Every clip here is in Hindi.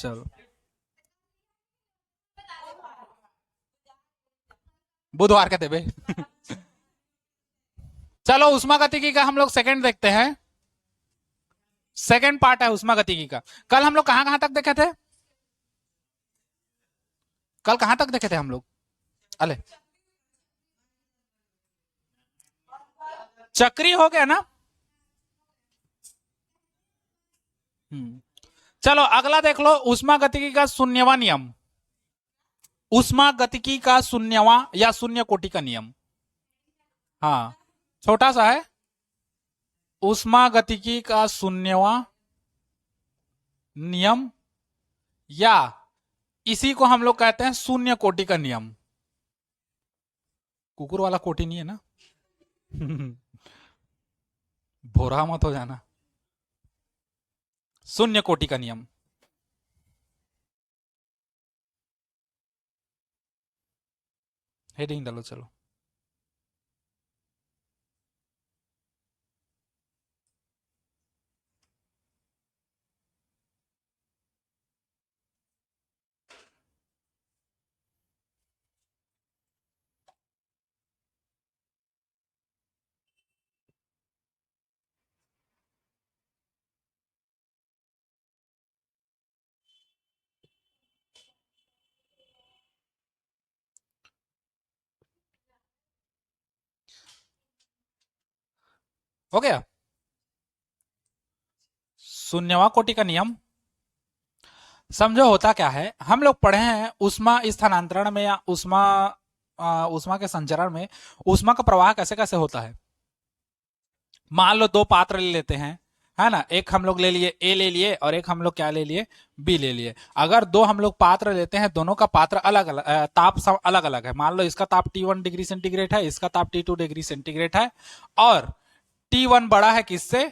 चलो, बुधवार के देवे। चलो उष्मागतिकी का हम लोग सेकंड देखते हैं। सेकंड पार्ट है उष्मागतिकी का। कल हम लोग कहां कहां तक देखे थे? कल कहां तक देखे थे हम लोग? अले, चक्री हो गया ना। चलो अगला देख लो, उष्मागतिकी का शून्यवा नियम। उष्मागतिकी का शून्यवा या शून्य कोटि का नियम। हाँ, छोटा सा है। उष्मागतिकी का शून्यवा नियम, या इसी को हम लोग कहते हैं शून्य कोटि का नियम। कुकुर वाला कोटि नहीं है ना। भोरा मत हो जाना। शून्य कोटि का नियम। हेडिंग डालो चलो। हो गया। शून्यवा कोटि का नियम समझो होता क्या है। हम लोग पढ़े हैं उष्मा स्थानांतरण में या उष्मा के संचरण में उष्मा का प्रवाह कैसे कैसे होता है। मान लो दो पात्र ले लेते हैं, है ना। एक हम लोग ले लिए ए ले लिए और एक हम लोग क्या ले लिए, बी ले लिए। अगर दो हम लोग पात्र लेते हैं, दोनों का पात्र अलग अलग, ताप अलग अलग है। मान लो इसका ताप T1 डिग्री सेंटीग्रेड है, इसका ताप T2 डिग्री सेंटीग्रेड है, और T1 बड़ा है किससे,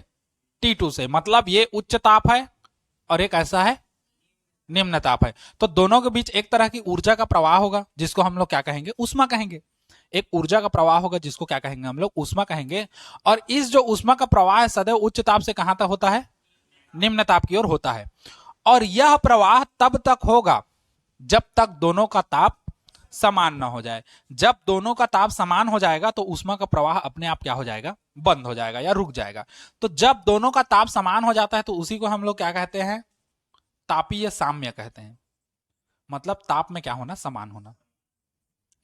T2 से। मतलब ये उच्च ताप है और एक ऐसा है निम्न ताप है। तो दोनों के बीच एक तरह की ऊर्जा का प्रवाह होगा, जिसको हम लोग क्या कहेंगे, उष्मा कहेंगे। एक ऊर्जा का प्रवाह होगा जिसको क्या कहेंगे हम लोग, उष्मा कहेंगे। और इस जो उष्मा का प्रवाह है सदैव उच्च ताप से कहां तक होता है, निम्न ताप की ओर होता है। और यह प्रवाह तब तक होगा जब तक दोनों का ताप समान ना हो जाए। जब दोनों का ताप समान हो जाएगा तो उष्मा का प्रवाह अपने आप क्या हो जाएगा, बंद हो जाएगा या रुक जाएगा। तो जब दोनों का ताप समान हो जाता है तो उसी को हम लोग क्या कहते हैं, तापीय साम्य कहते हैं। मतलब ताप में क्या होना, समान होना।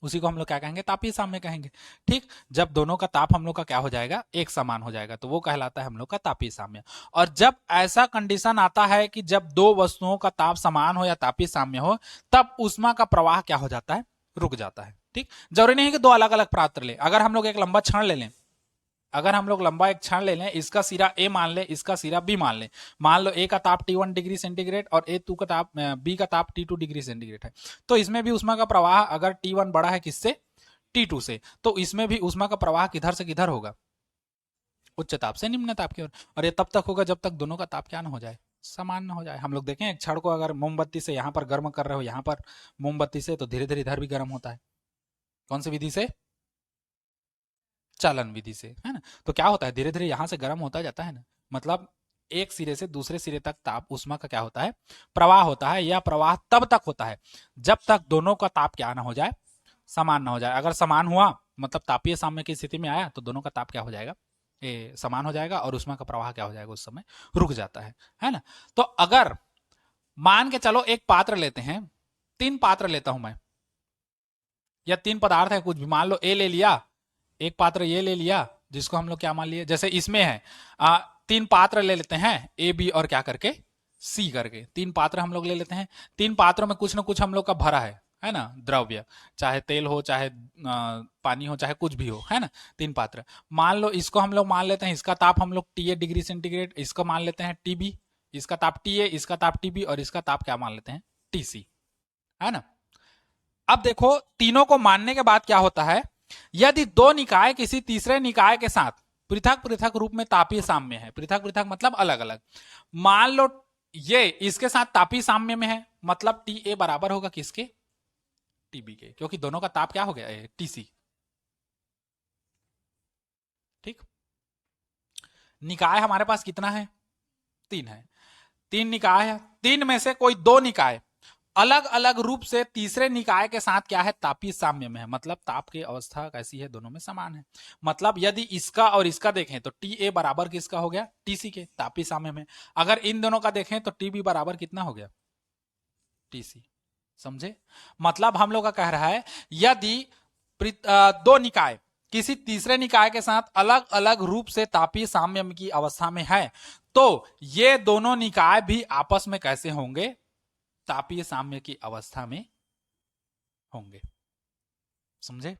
उसी को हम लोग क्या कहेंगे, तापीय साम्य कहेंगे। ठीक, जब दोनों का ताप हम लोग का क्या हो जाएगा, एक समान हो जाएगा, तो वो कहलाता है हम लोग का तापीय साम्य। और जब ऐसा कंडीशन आता है कि जब दो वस्तुओं का ताप समान हो या तापीय साम्य हो, तब उष्मा का प्रवाह क्या हो जाता है, रुक जाता है। ठीक, जरूरी नहीं कि दो अलग अलग पात्र ले। अगर हम लोग एक लंबा क्षण ले लें, अगर हम लोग लंबा एक क्षण ले लें, इसका सिरा ए मान ले, इसका सिरा बी मान ले। मान लो ए का ताप T1 डिग्री सेंटीग्रेड और ए2 का ताप, बी का ताप T2 डिग्री सेंटीग्रेड है। तो इसमें भी उष्मा का प्रवाह अगर T1 बड़ा है किससे, T2 से, तो इसमें भी उष्मा का प्रवाह किधर से किधर होगा, उच्च ताप से निम्न ताप की ओर। और ये तब तक होगा जब तक दोनों का ताप क्या ना हो जाए, समान ना हो जाए। हम लोग देखें एक क्षण को अगर मोमबत्ती से यहां पर गर्म कर रहे हो, यहां पर मोमबत्ती से, तो धीरे धीरे इधर भी गर्म होता है। कौन सी विधि से, चालन विधि से, है ना। तो क्या होता है, धीरे धीरे यहां से गर्म होता जाता है ना। मतलब एक सिरे से दूसरे सिरे तक ताप उष्मा का क्या होता है, प्रवाह होता है। यह प्रवाह तब तक होता है जब तक दोनों का ताप क्या ना हो जाए, समान ना हो जाए। अगर समान हुआ मतलब तापीय साम्य की स्थिति में आया, तो दोनों का ताप क्या हो जाएगा, समान हो जाएगा, और उष्मा का प्रवाह क्या हो जाएगा, उस समय रुक जाता है ना। तो अगर मान के चलो एक पात्र लेते हैं, तीन पात्र लेता हूं मैं, या तीन पदार्थ है कुछ भी, मान लो ए ले लिया, एक पात्र ये ले लिया, जिसको हम लोग क्या मान लिए, जैसे इसमें है तीन पात्र ले लेते हैं, ए बी और क्या करके, सी करके। तीन पात्र हम लोग ले लेते हैं। तीन पात्रों में कुछ ना कुछ हम लोग का भरा है ना, द्रव्य, चाहे तेल हो, चाहे पानी हो, चाहे कुछ भी हो, है ना। तीन पात्र, मान लो इसको हम लोग मान लेते हैं, इसका ताप हम लोग T A डिग्री सेंटीग्रेड, इसको मान लेते हैं TB, इसका ताप TA, इसका ताप TB, और इसका ताप क्या मान लेते हैं, TC, है ना। अब देखो तीनों को मानने के बाद क्या होता है, यदि दो निकाय किसी तीसरे निकाय के साथ पृथक पृथक रूप में तापीय साम्य है, पृथक पृथक मतलब अलग अलग। मान लो ये इसके साथ तापीय साम्य में है, मतलब TA बराबर होगा किसके, TB के, क्योंकि दोनों का ताप क्या हो गया, TC। ठीक, निकाय हमारे पास कितना है, तीन है। तीन निकाय है, तीन में से कोई दो निकाय अलग अलग रूप से तीसरे निकाय के साथ क्या है, तापीय साम्य में है, मतलब ताप की अवस्था कैसी है, दोनों में समान है। मतलब यदि इसका और इसका देखें तो टी ए बराबर किसका हो गया, टीसी के, तापीय साम्य में। अगर इन दोनों का देखें तो टी बी बराबर कितना हो गया, टीसी। समझे? मतलब हम लोग का कह रहा है यदि दो निकाय किसी तीसरे निकाय के साथ अलग अलग रूप से तापीय साम्य की अवस्था में है तो ये दोनों निकाय भी आपस में कैसे होंगे, तापीय साम्य की अवस्था में होंगे। समझे?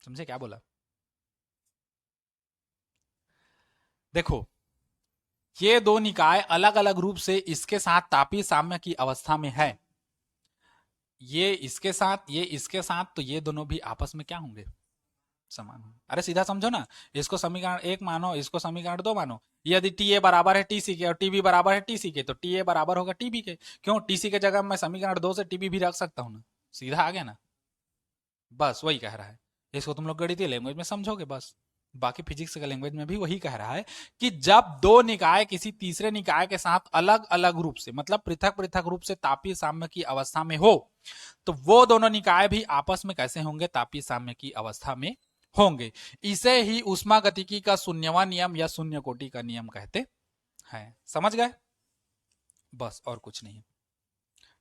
समझे क्या बोला? देखो, ये दो निकाय अलग अलग रूप से इसके साथ तापीय साम्य की अवस्था में है, ये इसके साथ ये इसके साथ, तो ये दोनों भी आपस में क्या होंगे, समान होंगे। अरे सीधा समझो ना, इसको समीकरण एक मानो, इसको समीकरण दो मानो। यदि टी ए बराबर है टीसी के और टीबी बराबर है टीसी के, तो टी ए बराबर होगा टीबी के। क्यों? टीसी के जगह मैं समीकरण दो से टीबी भी रख सकता हूं ना, सीधा आ गया ना। बस वही कह रहा है, इसको तुम लोग गणितीय लैंग्वेज में समझोगे बस, बाकी फिजिक्स के लैंग्वेज में भी वही कह रहा है कि जब दो निकाय किसी तीसरे निकाय के साथ अलग अलग रूप से, मतलब पृथक पृथक रूप से तापीय साम्य की अवस्था में हो, तो वो दोनों निकाय भी आपस में कैसे होंगे, तापीय साम्य की अवस्था में होंगे। इसे ही ऊष्मागतिकी का शून्यवां नियम या शून्य कोटि का नियम कहते हैं। समझ गए? बस और कुछ नहीं।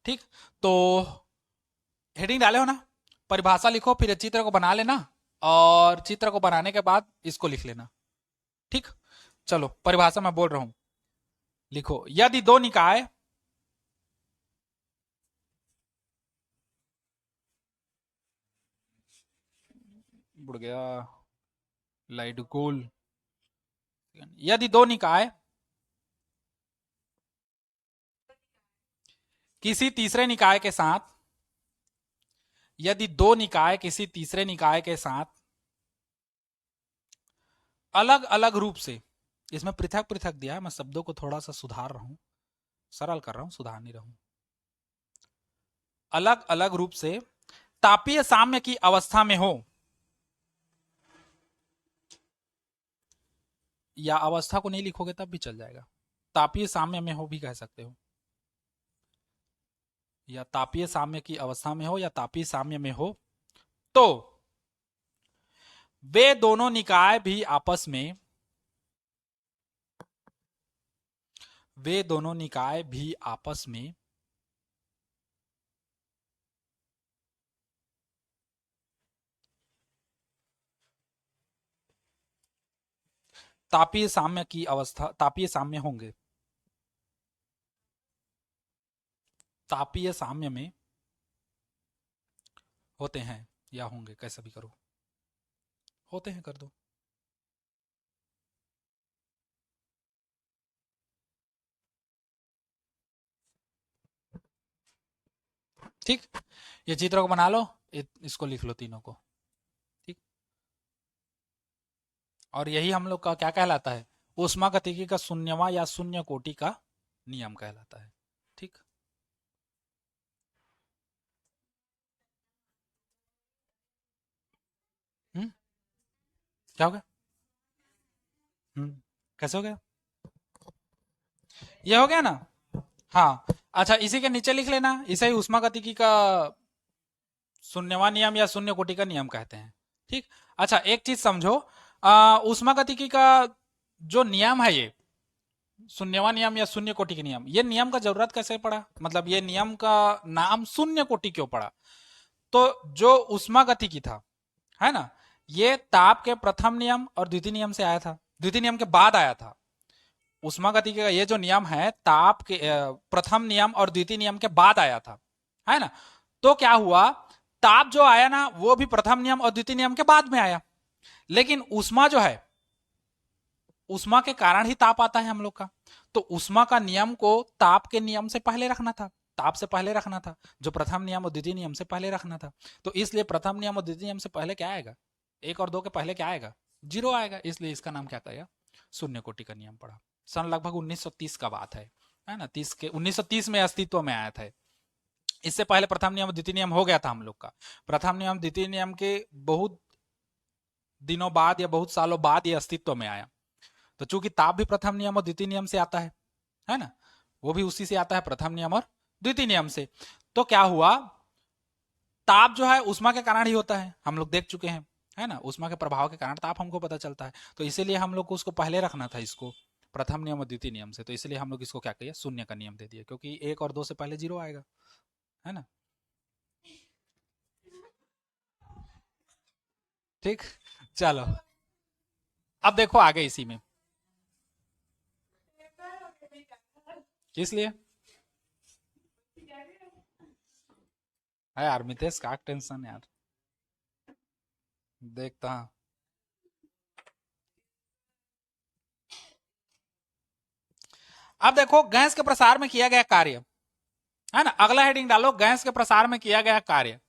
ठीक, तो हेडिंग डाले हो ना, परिभाषा लिखो, फिर चित्र को बना लेना, और चित्र को बनाने के बाद इसको लिख लेना। ठीक, चलो परिभाषा मैं बोल रहा हूं, लिखो। यदि दो निकाय बुड़ गया लाइट गोल, यदि दो निकाय किसी तीसरे निकाय के साथ, यदि दो निकाय किसी तीसरे निकाय के साथ अलग अलग रूप से, इसमें पृथक पृथक दिया है, मैं शब्दों को थोड़ा सा सुधार रहा हूं, सरल कर रहा हूं, सुधार नहीं रहा हूं, अलग अलग रूप से तापीय साम्य की अवस्था में हो, या अवस्था को नहीं लिखोगे तब भी चल जाएगा, तापीय साम्य में हो भी कह सकते हो, या तापीय साम्य की अवस्था में हो या तापीय साम्य में हो, तो वे दोनों निकाय भी आपस में, वे दोनों निकाय भी आपस में तापीय साम्य की अवस्था, तापीय साम्य होंगे, तापीय साम्य में होते हैं या होंगे, कैसा भी करो, होते हैं कर दो। ठीक, ये चित्र को बना लो, इसको लिख लो तीनों को। ठीक, और यही हम लोग का क्या कहलाता है, ऊष्मागतिकी का शून्यवां या शून्य कोटि का नियम कहलाता है। ठीक, क्या हो गया? कैसे हो गया? ये हो गया ना? हाँ, अच्छा इसी के नीचे लिख लेना, इसे ही ऊष्मागतिकी का शून्यवान नियम या शून्य कोटि का नियम कहते हैं। ठीक, अच्छा एक चीज समझो, ऊष्मागतिकी का जो नियम है, ये शून्यवान नियम या शून्य कोटि के नियम, ये नियम का जरूरत कैसे पड़ा, मतलब ये नियम का नाम शून्य कोटि क्यों पड़ा? तो जो ऊष्मागतिकी था, है ना, ये ताप के प्रथम नियम और द्वितीय नियम से आया था, द्वितीय नियम के बाद आया था। ऊष्मागतिकी का ये जो नियम है, ताप के प्रथम नियम और द्वितीय नियम के बाद आया था, है ना। तो क्या हुआ, ताप जो आया ना, वो भी प्रथम नियम और द्वितीय नियम के बाद में आया, लेकिन ऊष्मा जो है, ऊष्मा के कारण ही ताप आता है हम लोग का, तो ऊष्मा का नियम को ताप के नियम से पहले रखना था, ताप से पहले रखना था, जो प्रथम नियम और द्वितीय नियम से पहले रखना था। तो इसलिए प्रथम नियम और द्वितीय नियम से पहले क्या आएगा, एक और दो के पहले क्या आएगा, जीरो आएगा, इसलिए इसका नाम क्या था, शून्य कोटि का नियम पड़ा। सन लगभग 1930 का बात है ना, 1930 में अस्तित्व में आया था। इससे पहले प्रथम नियम द्वितीय नियम हो गया था हम लोग का, प्रथम नियम द्वितीय नियम के बहुत दिनों बाद या बहुत सालों बाद ये अस्तित्व में आया। तो चूंकि ताप भी प्रथम नियम और द्वितीय नियम से आता है ना, वो भी उसी से आता है, प्रथम नियम और द्वितीय नियम से। तो क्या हुआ, ताप जो है ऊष्मा के कारण ही होता है, हम लोग देख चुके हैं, है ना, ऊष्मा के प्रभाव के कारण ताप हमको पता चलता है। तो इसीलिए हम लोग को उसको पहले रखना था, इसको प्रथम नियम और द्वितीय नियम से। तो इसलिए हम लोग इसको क्या कहिए, शून्य का नियम दे दिया, क्योंकि 1 और 2 से पहले 0 आएगा, है ना। ठीक, चलो अब देखो आगे इसी में, किस लिए है यार मितेश, का टेंशन यार, देखता हूं। अब देखो गैस के प्रसार में किया गया कार्य, है ना, अगला हेडिंग डालो, गैस के प्रसार में किया गया कार्य।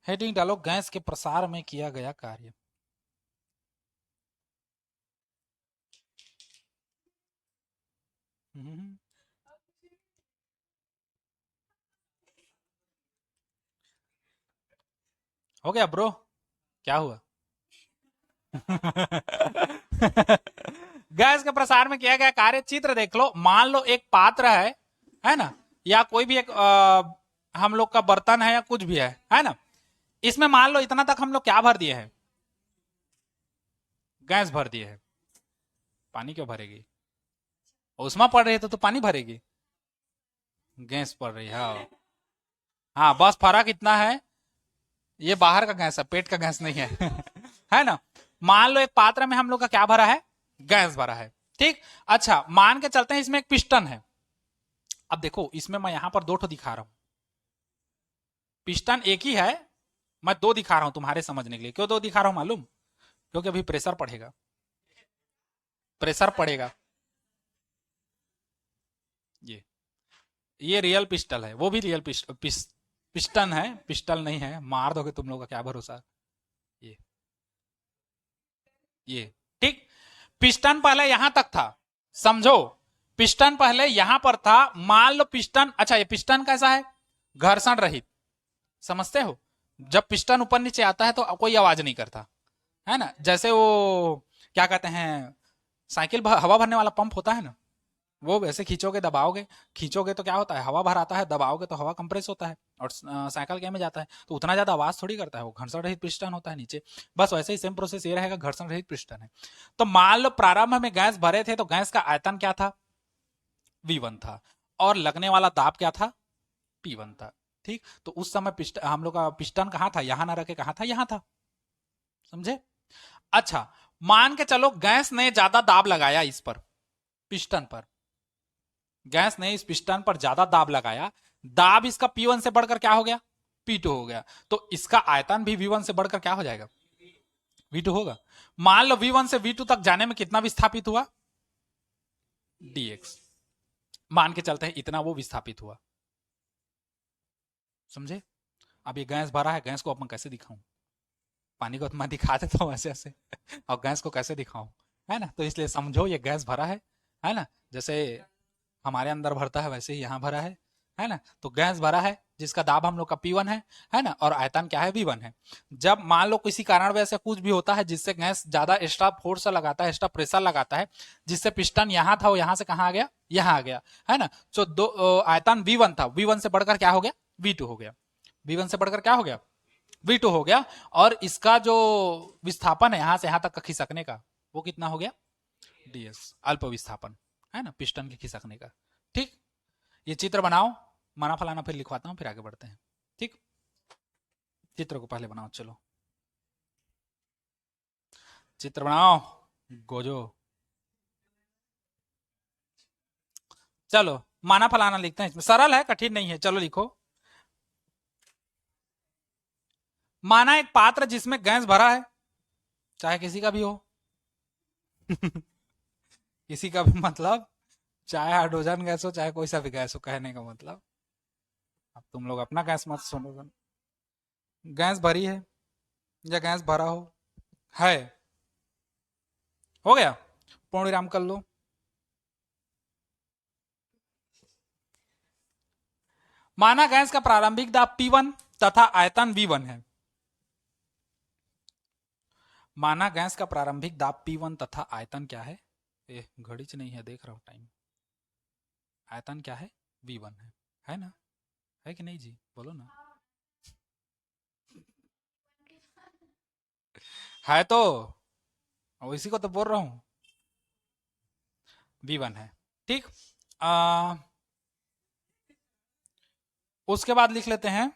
हेडिंग डालो, गैस के प्रसार में किया गया कार्य। हो गया ब्रो, क्या हुआ? गैस के प्रसार में किया गया कार्य, चित्र देख लो, मान लो एक पात्र है ना, या कोई भी एक हम लोग का बर्तन है या कुछ भी है ना, इसमें मान लो इतना तक हम लोग क्या भर दिए हैं, गैस भर दिए है। पानी क्यों भरेगी, उष्मा पड़ रही है तो पानी भरेगी, गैस पड़ रही है। हाँ हाँ, बस फर्क इतना है, ये बाहर का गैस है, पेट का गैस नहीं है। है ना, मान लो एक पात्र में हम लोग का क्या भरा है, गैस भरा है। ठीक, अच्छा मान के चलते हैं इसमें एक पिस्टन है। अब देखो इसमें मैं यहां पर 2 ठो दिखा रहा हूं, पिस्टन एक ही है, मैं 2 दिखा रहा हूं तुम्हारे समझने के लिए। क्यों 2 दिखा रहा हूं मालूम, क्योंकि अभी प्रेशर पड़ेगा, प्रेशर पड़ेगा। ये रियल पिस्टल है, वो भी रियल पिस्टन है, पिस्टल नहीं है, मार दोगे तुम लोग का क्या भरोसा। ये ये ठीक, पिस्टन पहले यहां तक था, समझो, पिस्टन पहले यहां पर था, मान लो पिस्टन, अच्छा ये पिस्टन कैसा है, घर्षण रहित, समझते हो, जब पिस्टन ऊपर नीचे आता है तो कोई आवाज नहीं करता, है ना, जैसे वो क्या कहते हैं, साइकिल हवा भरने वाला पंप होता है ना, वो वैसे खींचोगे दबाओगे, खींचोगे तो क्या होता है, हवा भर आता है, दबाओगे तो हवा कंप्रेस होता है, और साइकिल क्या में जाता है तो उतना ज्यादा आवाज थोड़ी करता है, वो घर्षण रहित पिस्टन होता है नीचे। बस वैसे ही सेम प्रोसेस ये रहेगा, घर्षण रहित पिस्टन है। तो मान लो प्रारंभ में गैस भरे थे, तो गैस का आयतन क्या था, V1 था, और लगने वाला दाब क्या था, P1 था। ठीक, तो उस समय पिस्टन, हम लोग का पिस्टन कहाँ था, यहां ना रखे कहाँ था, यहां था, समझे। अच्छा मान के चलो गैस ने ज्यादा दाब लगाया इस पर, पिस्टन पर, गैस ने इस पिस्टन पर ज्यादा दाब लगाया, दाब इसका P1 से बढ़कर क्या हो गया, P2 हो गया, तो इसका आयतन भी V1 से बढ़कर क्या हो जाएगा, V2 होगा। मान लो V1 से V2 तक जाने में कितना विस्थापित हुआ, dx, मान के चलते हैं इतना वो विस्थापित हुआ, समझे। अब ये गैस भरा है, गैस को अब मैं कैसे दिखाऊं, पानी को तो मैं दिखा देता हूं ऐसे ऐसे, और गैस को कैसे दिखाऊं, है ना, तो इसलिए समझो ये गैस भरा है ना, जैसे हमारे अंदर भरता है वैसे ही यहाँ भरा है ना, तो गैस भरा है जिसका दाब हम लोग का P1 है ना, और आयतन क्या है, V1 है। जब मान लो किसी कारण वजह से कुछ भी होता है जिससे गैस ज्यादा एक्स्ट्रा फोर्स लगाता है, एक्स्ट्रा प्रेशर लगाता है, जिससे पिस्टन यहाँ था वो यहाँ से कहाँ आ गया, यहाँ आ गया, है ना, तो आयतन V1 था, V1 से बढ़कर क्या हो गया, V2 हो गया, V1 से बढ़कर क्या हो गया, V2 हो गया, और इसका जो विस्थापन है यहाँ से यहाँ तक का खिसकने का, वो कितना हो गया, ds, अल्प विस्थापन, है ना, पिस्टन के खिसकने का। ठीक, ये चित्र बनाओ, माना फलाना फिर लिखवाता हूं, फिर आगे बढ़ते हैं। ठीक, चित्र को पहले बनाओ, चलो चित्र बनाओ, गोजो, चलो माना फलाना लिखते हैं, इसमें सरल है, कठिन नहीं है, चलो लिखो। माना एक पात्र जिसमें गैस भरा है, चाहे किसी का भी हो, किसी का भी मतलब चाहे हाइड्रोजन गैस हो चाहे कोई सा भी गैस हो, कहने का मतलब। अब तुम लोग अपना गैस मत सुनो। गैस भरी है या गैस भरा है। हो गया, पूर्ण विराम कर लो। माना गैस का प्रारंभिक दाब P1 तथा आयतन V1 है। माना गैस का प्रारंभिक दाब P1 तथा आयतन क्या है? घड़ी च नहीं है, देख रहा हूं टाइम। आयतन क्या है? V1 है ना? है कि नहीं जी, बोलो ना। है तो, इसी को तो बोल रहा हूं, V1 है। ठीक, उसके बाद लिख लेते हैं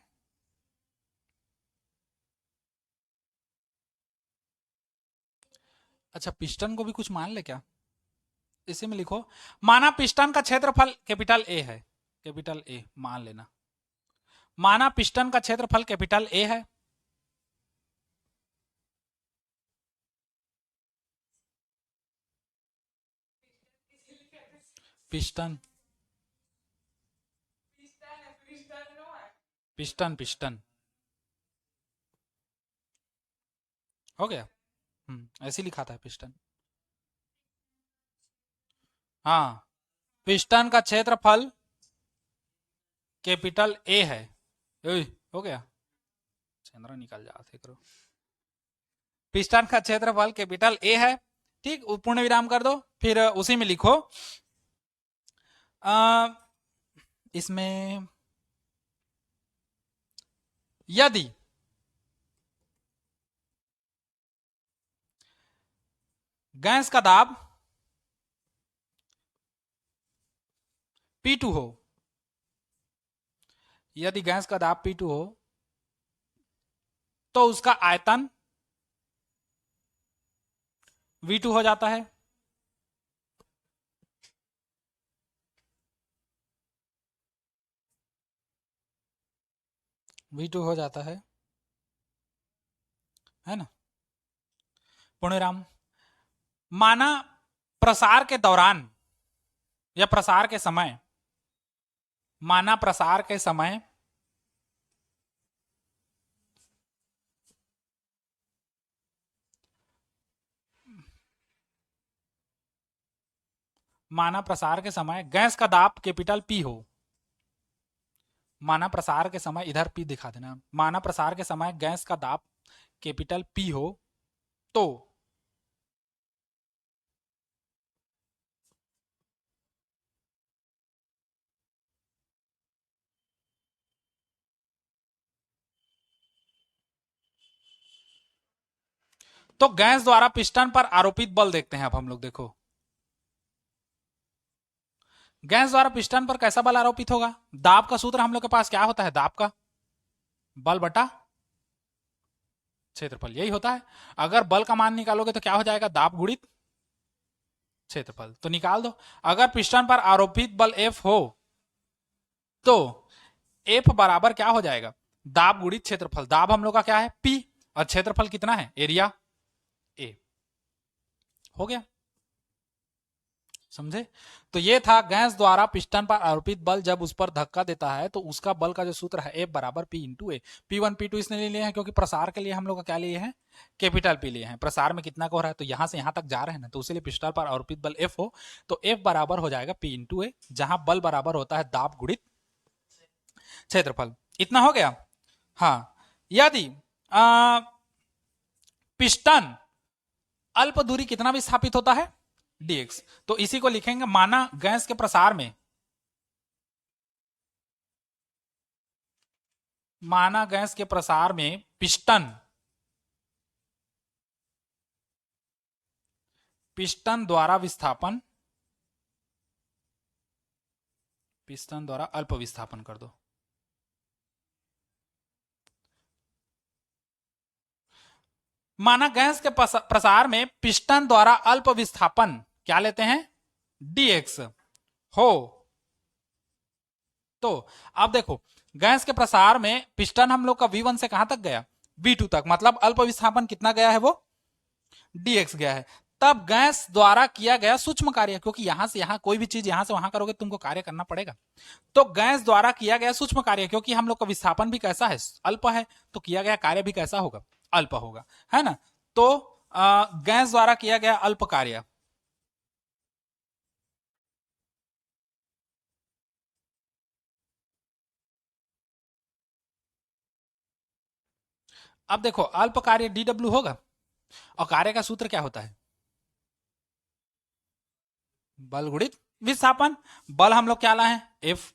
अच्छा, पिस्टन को भी कुछ मान ले क्या? इसी में लिखो, माना पिस्टन का क्षेत्रफल कैपिटल ए है। कैपिटल ए मान लेना। माना पिस्टन का क्षेत्रफल कैपिटल ए है। पिस्टन पिस्टन पिस्टन हो गया। ऐसे लिखा था पिस्टन। हाँ, पिस्टन का क्षेत्रफल कैपिटल ए है। हो गया, चंद्रा निकल जाते करो। पिस्टन का क्षेत्रफल कैपिटल ए है। ठीक, पूर्ण विराम कर दो, फिर उसी में लिखो इसमें यदि गैस का दाब P2 हो, यदि गैस का दाब P2 हो तो उसका आयतन V2 हो जाता है। V2 हो जाता है ना? पुण्यराम, माना प्रसार के दौरान या प्रसार के समय, माना प्रसार के समय माना प्रसार के समय गैस का दाब कैपिटल P हो। माना प्रसार के समय, इधर P दिखा देना। माना प्रसार के समय गैस का दाब कैपिटल P हो तो गैस द्वारा पिस्टन पर आरोपित बल देखते हैं। अब हम लोग देखो, गैस द्वारा पिस्टन पर कैसा बल आरोपित होगा? दाब का सूत्र हम लोग के पास क्या होता है? दाब का बल बटा क्षेत्रफल, यही होता है। अगर बल का मान निकालोगे तो क्या हो जाएगा? दाब गुणित क्षेत्रफल। तो निकाल दो। अगर पिस्टन पर आरोपित बल F हो तो F बराबर क्या हो जाएगा? दाब गुणित क्षेत्रफल। दाब हम लोग का क्या है? P, और क्षेत्रफल कितना है? Area A। हो गया, समझे? तो ये था गैस द्वारा पिस्टन पर आरोपित बल जब उस पर धक्का देता है तो उसका बल का जो सूत्र है F बराबर P इंटू ए। P1 P2 इसने ले लिया है क्योंकि प्रसार के लिए हम लोग का क्या लिए हैं? कैपिटल P लिए हैं। प्रसार में कितना का हो रहा है? तो यहां से यहां तक जा रहे हैं ना, तो उसके पिस्टन पर आरोपित बल F हो तो F बराबर हो जाएगा P इंटू ए, जहां बल बराबर होता है दाब गुणित क्षेत्रफल। इतना हो गया। हाँ, यदि पिस्टन अल्प दूरी कितना विस्थापित होता है? dx। तो इसी को लिखेंगे, माना गैस के प्रसार में, माना गैस के प्रसार में पिस्टन द्वारा विस्थापन, पिस्टन द्वारा अल्प विस्थापन कर दो। माना गैस के प्रसार में पिस्टन द्वारा अल्प विस्थापन क्या लेते हैं? dx हो तो अब देखो, गैस के प्रसार में पिस्टन हम लोग का V1 से कहां तक गया? V2 तक, मतलब अल्प विस्थापन कितना गया है? वो dx गया है। तब गैस द्वारा किया गया सूक्ष्म कार्य, क्योंकि यहां से यहां कोई भी चीज यहां से वहां करोगे तुमको कार्य करना पड़ेगा, तो गैस द्वारा किया गया सूक्ष्म कार्य, क्योंकि हम लोग का विस्थापन भी कैसा है, अल्प है, तो किया गया कार्य भी कैसा होगा, अल्प होगा, है ना। तो गैस द्वारा किया गया अल्प कार्य। अब देखो अल्प कार्य डी डब्ल्यू होगा, और कार्य का सूत्र क्या होता है, बल गुणित विस्थापन। बल हम लोग क्या लाए हैं, एफ,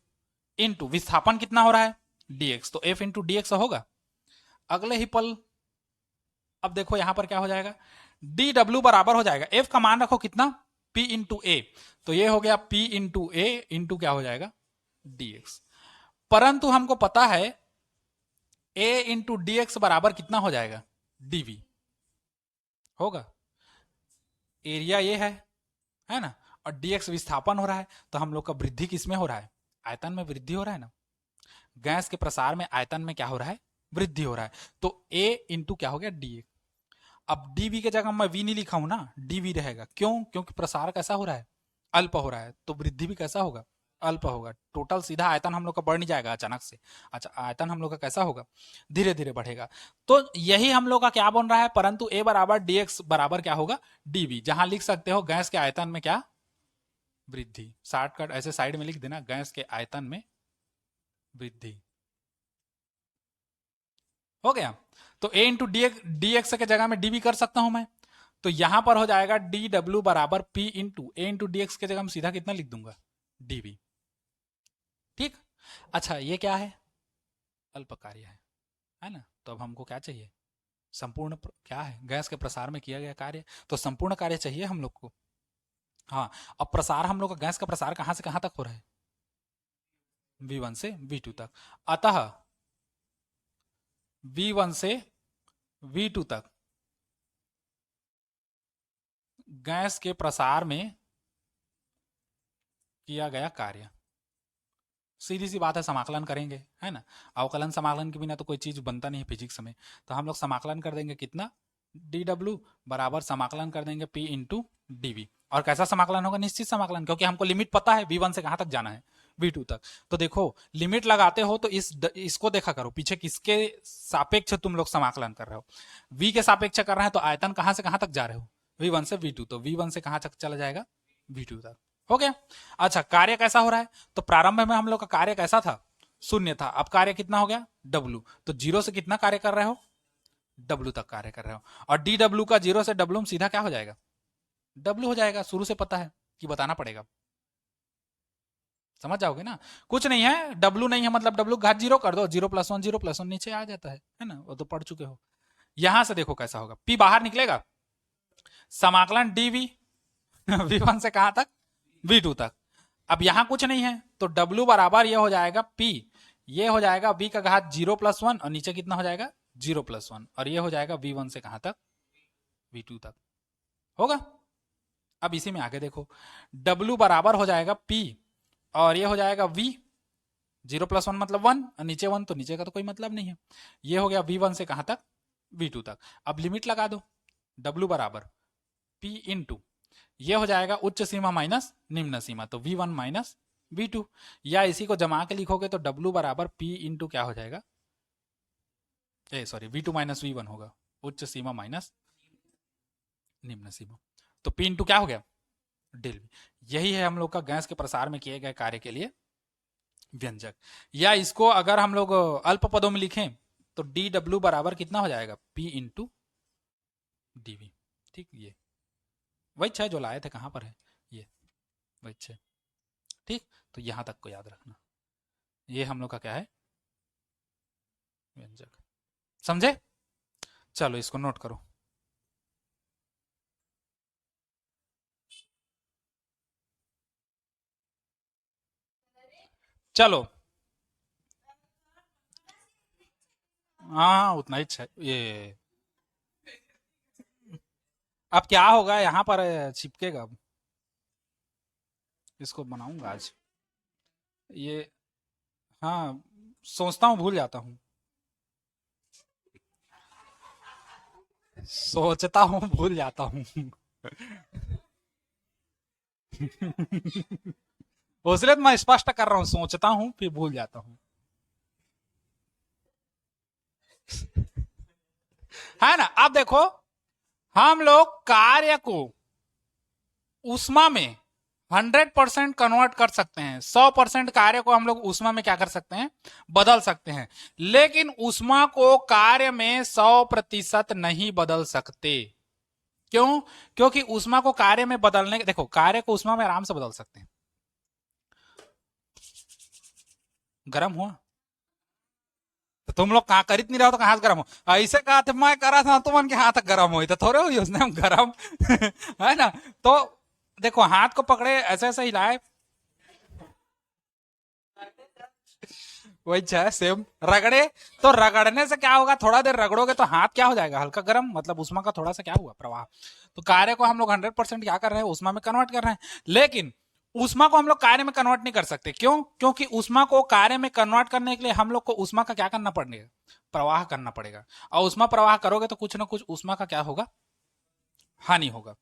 इंटू विस्थापन कितना हो रहा है, डीएक्स, तो एफ इंटू डीएक्स होगा। अगले ही पल अब देखो यहां पर क्या हो जाएगा, डी डब्ल्यू बराबर हो जाएगा, एफ का मान रखो कितना, पी इंटू ए, तो ये हो गया पी इंटू ए इंटू क्या हो जाएगा, डीएक्स। परंतु हमको पता है ए इंटू डीएक्स बराबर कितना हो जाएगा, डीवी होगा, एरिया ये है ना, और डीएक्स विस्थापन हो रहा है, तो हम लोग का वृद्धि किसमें हो रहा है, आयतन में वृद्धि हो रहा है ना, गैस के प्रसार में आयतन में क्या हो रहा है, वृद्धि हो रहा है, तो ए इंटू क्या हो गया, डी। अब डीवी के जगह मैं वी नहीं लिखा हूं ना, डीवी रहेगा, क्यों, क्योंकि प्रसार कैसा हो रहा है, अल्प हो रहा है, तो वृद्धि भी कैसा होगा, अल्प होगा। टोटल सीधा आयतन हम लोग का बढ़ नहीं जाएगा अचानक से, अच्छा आयतन हम लोग का कैसा होगा, धीरे धीरे बढ़ेगा। तो यही हम लोग का क्या बन रहा है, परंतु ए बराबर डीएक्स बराबर क्या होगा, डीवी, जहां लिख सकते हो गैस के आयतन में क्या, वृद्धि, शॉर्टकट ऐसे साइड में लिख देना, गैस के आयतन में वृद्धि, हो गया। तो ए इंटू डी एक्स के जगह में डीवी कर सकता हूं मैं, तो यहां पर हो जाएगा डी डब्ल्यू बराबर पी इंटू ए इंटू डी एक्स के जगह में सीधा कितना लिख दूंगा, डीवी। ठीक, अच्छा ये क्या है, अल्प कार्य है ना, तो अब हमको क्या चाहिए, संपूर्ण क्या है, गैस के प्रसार में किया गया कार्य, तो संपूर्ण कार्य चाहिए हम लोग को। हाँ, अब प्रसार हम लोग का गैस का प्रसार कहां से कहां तक हो रहा है, V1 से V2 तक, अतः V1 से V2 तक गैस के प्रसार में किया गया कार्य, सीधी सी बात है, समाकलन करेंगे, है ना, अवकलन समाकलन के बिना तो कोई चीज बनता नहीं है फिजिक्स में, तो हम लोग समाकलन कर देंगे कितना, डी डब्ल्यू बराबर समाकलन कर देंगे पी इंटू डीवी, और कैसा समाकलन होगा, निश्चित समाकलन, क्योंकि हमको लिमिट पता है V1 से कहां तक जाना है, V2 तक। तो देखो लिमिट लगाते हो तो इसको देखा करो पीछे किसके सापेक्ष तुम लोग समाकलन कर रहे हो, V के सापेक्ष कर रहे हैं, तो आयतन कहां से कहां तक जा रहे हो, V1 से V2, तो V1 से कहां तक चला जाएगा, V2 तक, हो गया। अच्छा कार्य कैसा हो रहा है, तो प्रारंभ में हम लोग का कार्य कैसा था, शून्य था, अब कार्य कितना हो गया, डब्ल्यू, तो जीरो से कितना कार्य कर रहे हो, डब्ल्यू तक कार्य कर रहे हो, और डी डब्ल्यू का जीरो से डब्ल्यू में सीधा क्या हो जाएगा, डब्ल्यू हो जाएगा, शुरू से पता है कि बताना पड़ेगा, समझ जाओगे ना, कुछ नहीं है, डब्ल्यू नहीं है मतलब डब्ल्यू घात जीरो कर दो, जीरो प्लस वन नीचे आ जाता है ना, वो तो पढ़ चुके हो। यहां से देखो कैसा होगा, पी बाहर निकलेगा, समाकलन डीवी V1 से कहां तक, V2 तक। अब यहां कुछ नहीं है, तो W बराबर ये हो जाएगा P, ये हो जाएगा V का घात जीरो प्लस वन, और नीचे कितना हो जाएगा, जीरो प्लस वन, और ये हो जाएगा V1 से कहां तक, V2 तक, होगा। अब इसी में आगे देखो, W बराबर हो जाएगा P, और ये हो जाएगा V, जीरो प्लस वन मतलब वन, और नीचे वन, तो नीचे का तो कोई मतलब नहीं है, ये हो गया V1 से कहां तक, V2 तक। अब लिमिट लगा दो, W बराबर P इंटू, ये हो जाएगा उच्च सीमा माइनस निम्न सीमा, तो V1 माइनस V2, या इसी को जमा के लिखोगे तो W बराबर P इंटू क्या हो जाएगा, सॉरी V2 माइनस V1 होगा, उच्च सीमा माइनस निम्न सीमा, तो P इंटू क्या हो गया, डेल V। यही है हम लोग का गैस के प्रसार में किए गए कार्य के लिए व्यंजक, या इसको अगर हम लोग अल्प पदों में लिखें तो डी डब्ल्यू बराबर कितना हो जाएगा, P इंटू डीवी। ठीक, ये वही छह जो लाए थे, कहां पर है ये, वही छह। ठीक, तो यहां तक को याद रखना, ये हम लोग का क्या है, व्यंजक, समझे। चलो इसको नोट करो, चलो हाँ उतना ही ये, अब क्या होगा यहाँ पर चिपकेगा, अब इसको बनाऊंगा आज, ये हाँ, सोचता हूँ भूल जाता हूँ, सोचता हूँ भूल जाता हूँ उसलिए तो मैं स्पष्ट कर रहा हूं, सोचता हूं फिर भूल जाता हूं। है ना? अब देखो, हम लोग कार्य को ऊष्मा में 100% कन्वर्ट कर सकते हैं। 100% कार्य को हम लोग ऊष्मा में क्या कर सकते हैं? बदल सकते हैं। लेकिन ऊष्मा को कार्य में 100% नहीं बदल सकते। क्यों? क्योंकि ऊष्मा को कार्य में बदलने, देखो कार्य को ऊष्मा में आराम से बदल सकते हैं। गर्म हुआ तो तुम लोग कहा कर नहीं रहो तो कहां से गर्म हो? ऐसे कहा था मैं करा था तुम के हाथ गर्म हुई तो थोड़े हुई उसने हम गर्म। है ना? तो देखो हाथ को पकड़े ऐसे ऐसे हिलाए, वही है सेम। रगड़े तो रगड़ने से क्या होगा? थोड़ा देर रगड़ोगे तो हाथ क्या हो जाएगा? हल्का गर्म, मतलब उष्मा का थोड़ा सा क्या हुआ? प्रवाह। तो कार्य को हम लोग 100% क्या कर रहे हैं? उष्मा में कन्वर्ट कर रहे हैं। लेकिन उष्मा को हम लोग कार्य में कन्वर्ट नहीं कर सकते। क्यों? क्योंकि उष्मा को कार्य में कन्वर्ट करने के लिए हम लोग को उष्मा का क्या करना पड़ेगा? प्रवाह करना पड़ेगा। और उष्मा प्रवाह करोगे तो कुछ ना कुछ उष्मा का क्या होगा? हानि होगा।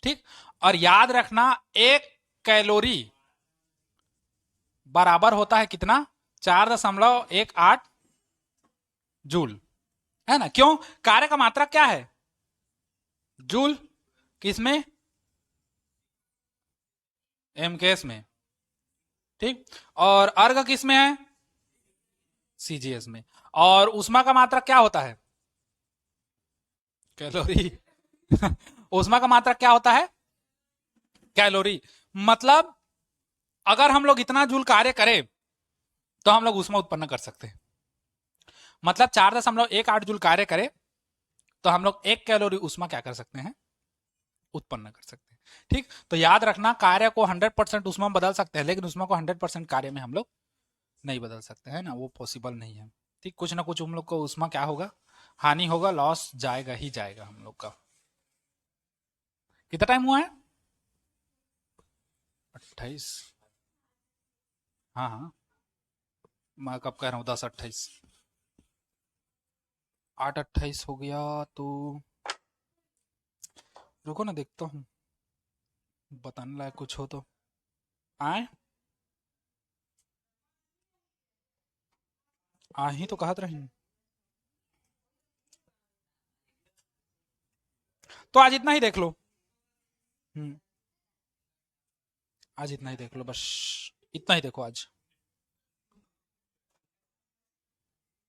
ठीक। और याद रखना, 1 कैलोरी बराबर होता है कितना? 4.18 जूल। है ना? क्यों? कार्य का मात्रक क्या है? जूल। किसमें? एमकेएस में। ठीक। और अर्ग किस में है? सीजीएस में। और उष्मा का मात्रक क्या होता है? कैलोरी। उष्मा का मात्रक क्या होता है? कैलोरी। मतलब अगर हम लोग इतना जूल कार्य करें तो हम लोग उष्मा उत्पन्न कर सकते हैं। मतलब 4.18 जूल कार्य करें तो हम लोग 1 कैलोरी उष्मा क्या कर सकते हैं? उत्पन्न कर सकते हैं। ठीक। तो याद रखना, कार्य को 100% उष्मा में बदल सकते हैं, लेकिन उष्मा को 100% कार्य में हम लोग नहीं बदल सकते हैं ना, वो पॉसिबल नहीं है। ठीक। कुछ ना कुछ हम लोग को उष्मा क्या होगा? हानि होगा, लॉस जाएगा ही जाएगा हम लोग का। कितना टाइम हुआ है? 28। हाँ हाँ, मैं कब कह रहा हूँ? 10:28। 8:28 हो गया तो रुको ना, देखता हूँ बताने लायक कुछ हो तो। आए आ ही तो कहत रही। तो आज इतना ही देख लो। हम्म। आज इतना ही देख लो, बस इतना ही देखो आज।